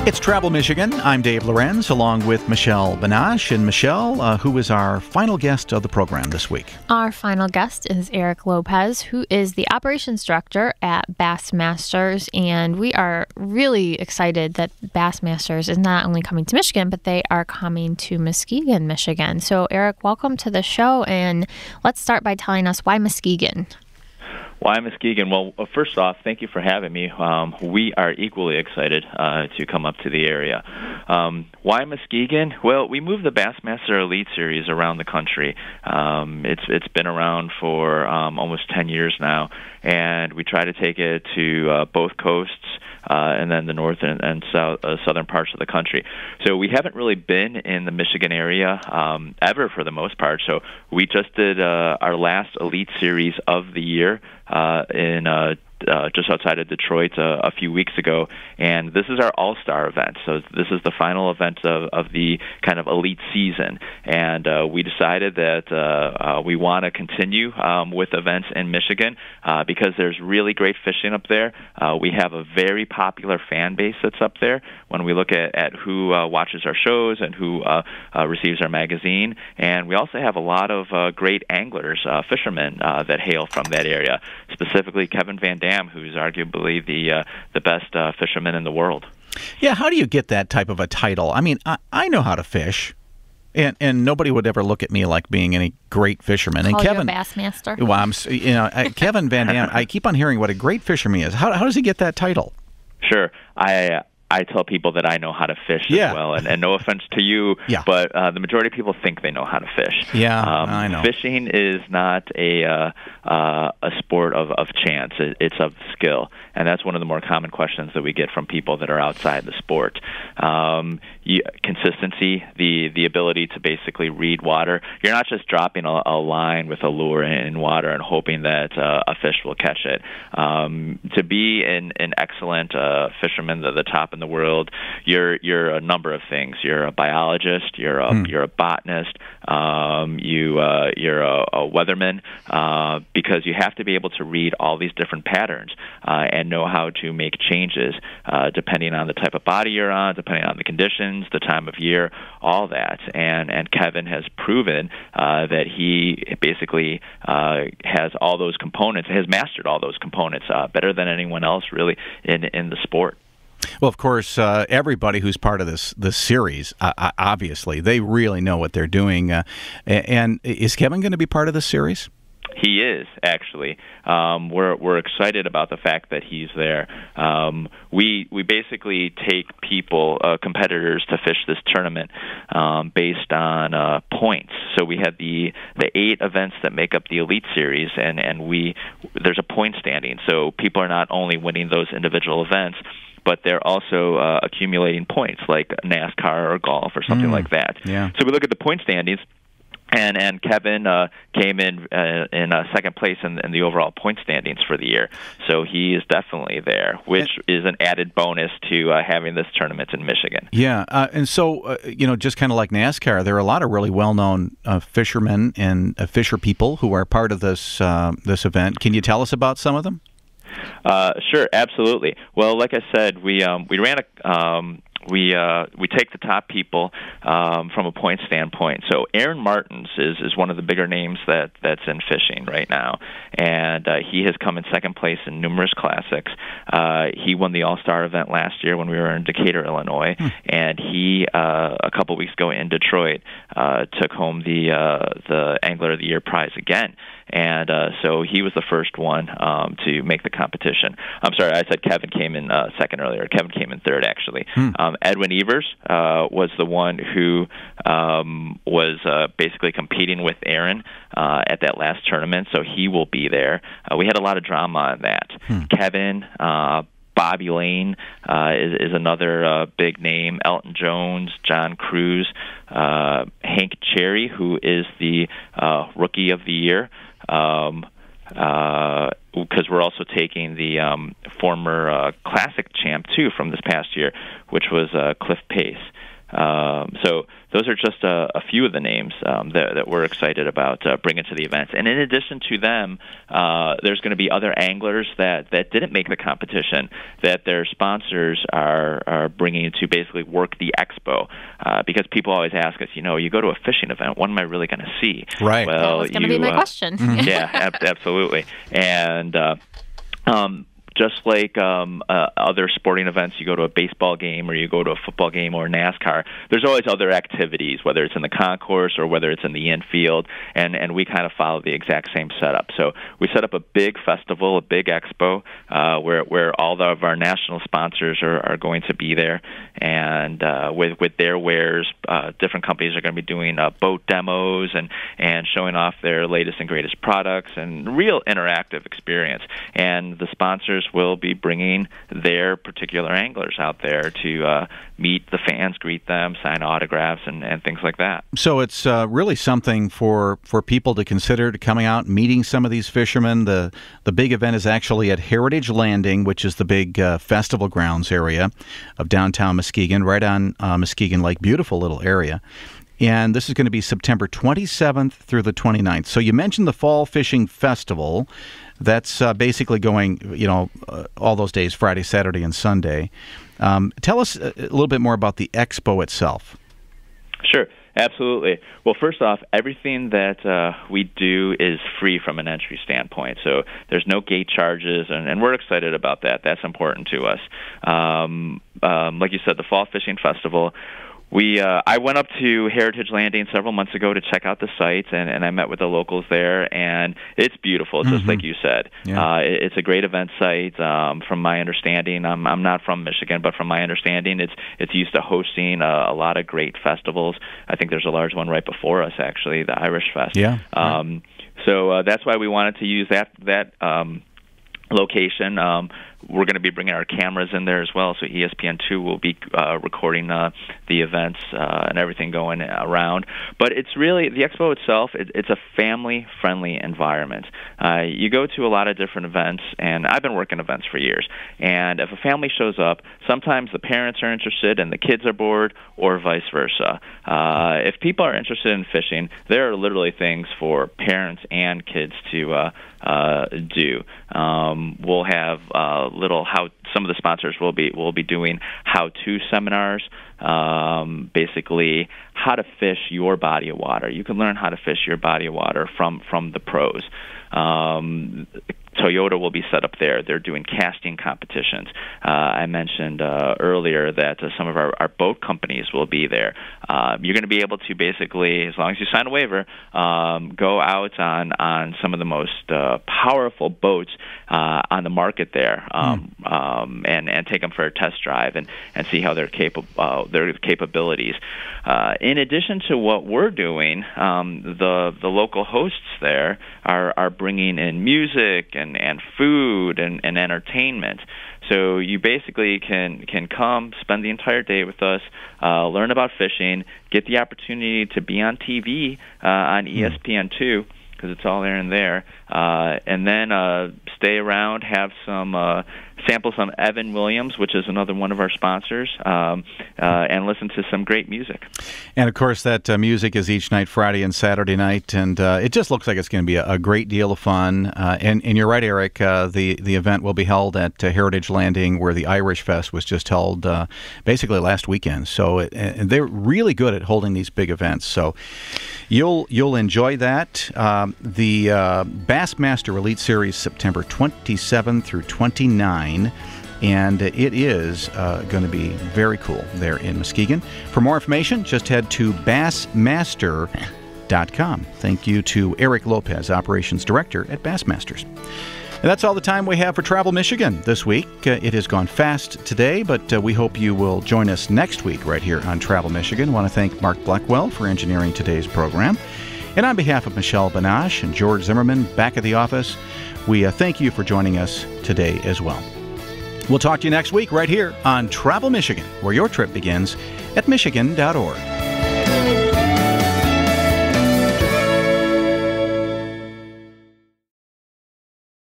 It's Travel Michigan. I'm Dave Lorenz, along with Michelle Banache. And Michelle, who is our final guest of the program this week? Our final guest is Eric Lopez, who is the operations director at Bassmasters. And we are really excited that Bassmasters is not only coming to Michigan, but they are coming to Muskegon, Michigan. So, Eric, welcome to the show. And let's start by telling us why Muskegon. Why Muskegon? Well, first off, thank you for having me. We are equally excited to come up to the area. Why Muskegon? Well, we moved the Bassmaster Elite Series around the country. It's been around for almost 10 years now, and we try to take it to both coasts and then the north and southern parts of the country. So we haven't really been in the Michigan area ever for the most part. So we just did our last Elite Series of the year in just outside of Detroit a few weeks ago, and this is our all-star event. So this is the final event of the kind of elite season, and we decided that we want to continue with events in Michigan because there's really great fishing up there. We have a very popular fan base that's up there when we look at who watches our shows and who receives our magazine, and we also have a lot of great anglers, fishermen that hail from that area, specifically Kevin Van Dam, who's arguably the best fisherman in the world. Yeah, how do you get that type of a title? I mean, I know how to fish, and nobody would ever look at me like being any great fisherman. And Kevin, you a Bassmaster. Well, Kevin Van Dam. I keep on hearing what a great fisherman is. How does he get that title? Sure, I tell people that I know how to fish as well, and no offense to you, but the majority of people think they know how to fish. Yeah, I know. Fishing is not a sport of chance. It's of skill, and that's one of the more common questions that we get from people that are outside the sport. Consistency, the ability to basically read water. You're not just dropping a line with a lure in water and hoping that a fish will catch it. To be an excellent fisherman, the top in the world, you're a number of things. You're a biologist, you're a botanist, you're a weatherman, because you have to be able to read all these different patterns and know how to make changes depending on the type of body you're on, depending on the conditions, the time of year, all that. And Kevin has proven that he basically has all those components, has mastered all those components better than anyone else really in the sport. Well, of course, everybody who's part of this series, obviously, they really know what they're doing. And is Kevin going to be part of this series? He is, actually. We're excited about the fact that he's there. We basically take competitors to fish this tournament based on points. So we have the 8 events that make up the Elite Series, and there's a point standing. So people are not only winning those individual events, but they're also accumulating points like NASCAR or golf or something like that. Yeah. So we look at the point standings, and Kevin came in second place in the overall point standings for the year. So he is definitely there, which is an added bonus to having this tournament in Michigan. Yeah, and so, just kind of like NASCAR, there are a lot of really well-known fishermen and fisher people who are part of this event. Can you tell us about some of them? Sure, absolutely. Well, like I said, we ran we take the top people from a point standpoint. So Aaron Martins is one of the bigger names that's in fishing right now, and he has come in second place in numerous classics. He won the All-Star event last year when we were in Decatur, Illinois, and he a couple weeks ago in Detroit took home the Angler of the Year prize again. And so he was the first one to make the competition. I'm sorry, I said Kevin came in second earlier. Kevin came in third, actually. Edwin Evers was the one who was basically competing with Aaron at that last tournament, so he will be there. We had a lot of drama on that. Kevin, Bobby Lane is another big name. Elton Jones, John Cruz, Hank Cherry, who is the Rookie of the Year. Because we're also taking the former Classic champ, too, from this past year, which was Cliff Pace. So those are just a few of the names that we're excited about bringing to the events. And in addition to them, there's going to be other anglers that didn't make the competition that their sponsors are bringing to basically work the expo. Because people always ask us, you go to a fishing event, what am I really going to see? Right. Well, that was going to be my question. Yeah, absolutely. And just like other sporting events, you go to a baseball game or you go to a football game or NASCAR, there's always other activities, whether it's in the concourse or whether it's in the infield, and we kind of follow the exact same setup. So we set up a big festival, a big expo, where all of our national sponsors are going to be there, and with their wares, different companies are going to be doing boat demos and showing off their latest and greatest products, and real interactive experience. And the sponsors will be bringing their particular anglers out there to meet the fans, greet them, sign autographs, and things like that. So it's really something for people to consider, to coming out and meeting some of these fishermen. The big event is actually at Heritage Landing, which is the big festival grounds area of downtown Muskegon, right on Muskegon Lake. Beautiful little area. And this is going to be September 27th through the 29th. So you mentioned the Fall Fishing Festival. That's basically going, all those days, Friday, Saturday, and Sunday. Tell us a little bit more about the expo itself. Sure, absolutely. Well, first off, everything that we do is free from an entry standpoint. So there's no gate charges, and we're excited about that. That's important to us. Like you said, the Fall Fishing Festival, I went up to Heritage Landing several months ago to check out the sites, and I met with the locals there, and it's beautiful, just like you said. Yeah. It's a great event site. From my understanding, I'm not from Michigan, but from my understanding, it's used to hosting a lot of great festivals. I think there's a large one right before us, actually, the Irish Fest. Yeah. So that's why we wanted to use that location. We're going to be bringing our cameras in there as well, so ESPN2 will be recording the events and everything going around. But it's really, the expo itself, it's a family-friendly environment. You go to a lot of different events, and I've been working events for years, and if a family shows up, sometimes the parents are interested and the kids are bored, or vice versa. If people are interested in fishing, there are literally things for parents and kids to do. We'll have some of the sponsors will be doing how-to seminars, basically how to fish your body of water. You can learn how to fish your body of water from the pros. Toyota will be set up there. They're doing casting competitions. I mentioned earlier that some of our boat companies will be there. You're going to be able to basically, as long as you sign a waiver, go out on some of the most powerful boats on the market there, and take them for a test drive and see how their capabilities. In addition to what we're doing, the local hosts there are bringing in music and food and entertainment. So you basically can come, spend the entire day with us, learn about fishing, get the opportunity to be on TV on ESPN2, because it's all there and there, and then stay around, have some sample some Evan Williams, which is another one of our sponsors, and listen to some great music. And, of course, that music is each night, Friday and Saturday night, and it just looks like it's going to be a great deal of fun. And you're right, Eric, the event will be held at Heritage Landing, where the Irish Fest was just held basically last weekend. So and they're really good at holding these big events. So you'll enjoy that. The Bassmaster Elite Series, September 27 through 29. And it is going to be very cool there in Muskegon. For more information, just head to Bassmaster.com. Thank you to Eric Lopez, Operations Director at Bassmasters. And that's all the time we have for Travel Michigan this week. It has gone fast today, but we hope you will join us next week right here on Travel Michigan. I want to thank Mark Blackwell for engineering today's program. And on behalf of Michelle Banache and George Zimmerman back at the office, we thank you for joining us today as well. We'll talk to you next week right here on Travel Michigan, where your trip begins at Michigan.org.